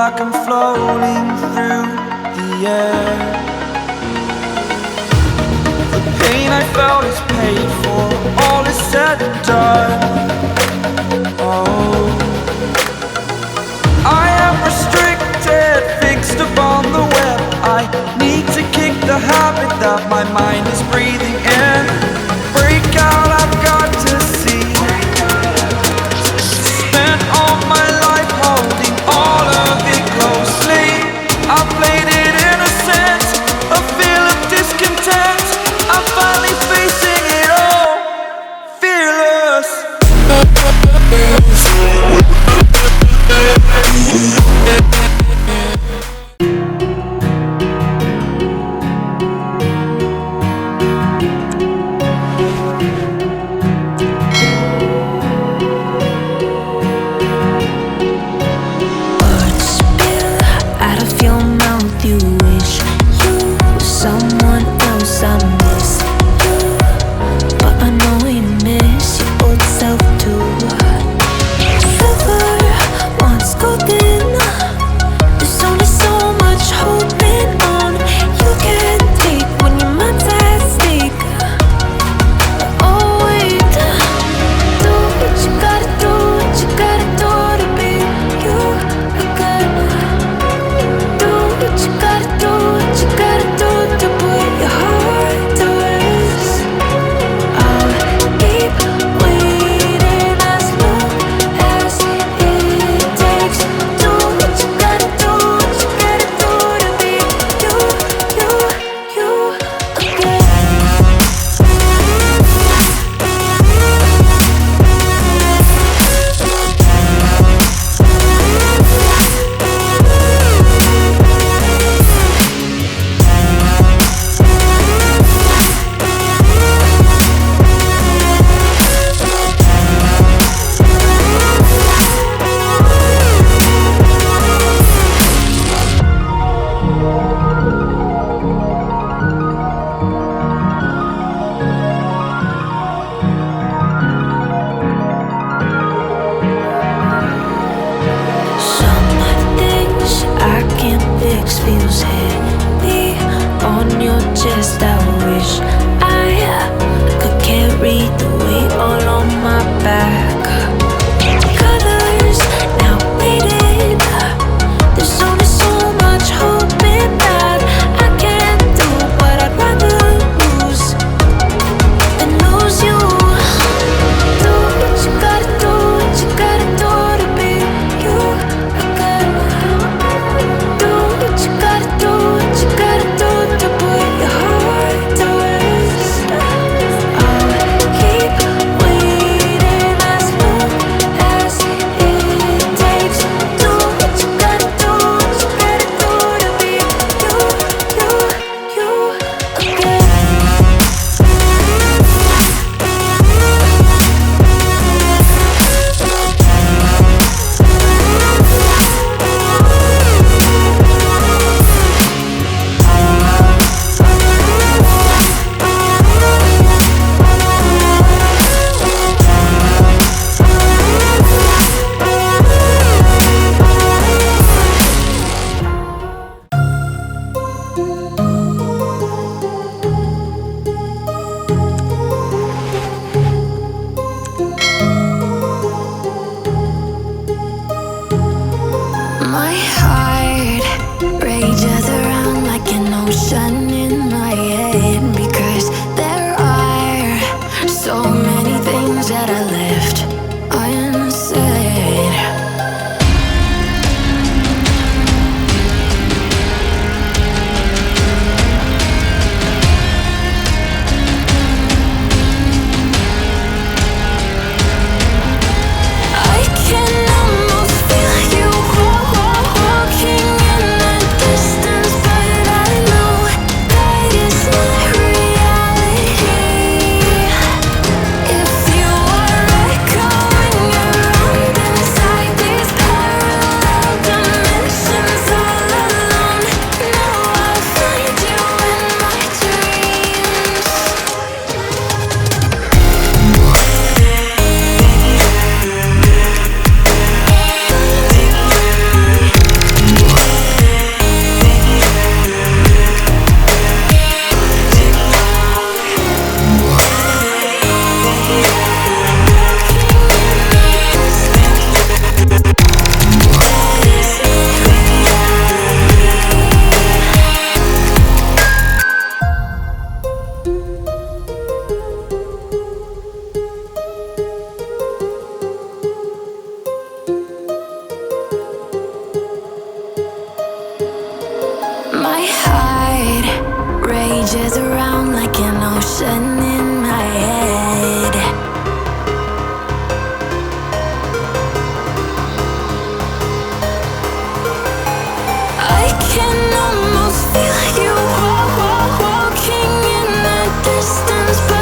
like I'm floating through the air. The pain I felt is paid for, all is said and done. Oh, I am restricted, fixed upon the web. I need to kick the habit that my mind is breathing in. Break out, I've got to see. Spent all my life holding all of it closely. I played it innocent, a feel of discontent. I'm finally facing it all, fearless. Heart rages around like an ocean in my head. I can almost feel you walking in the distance.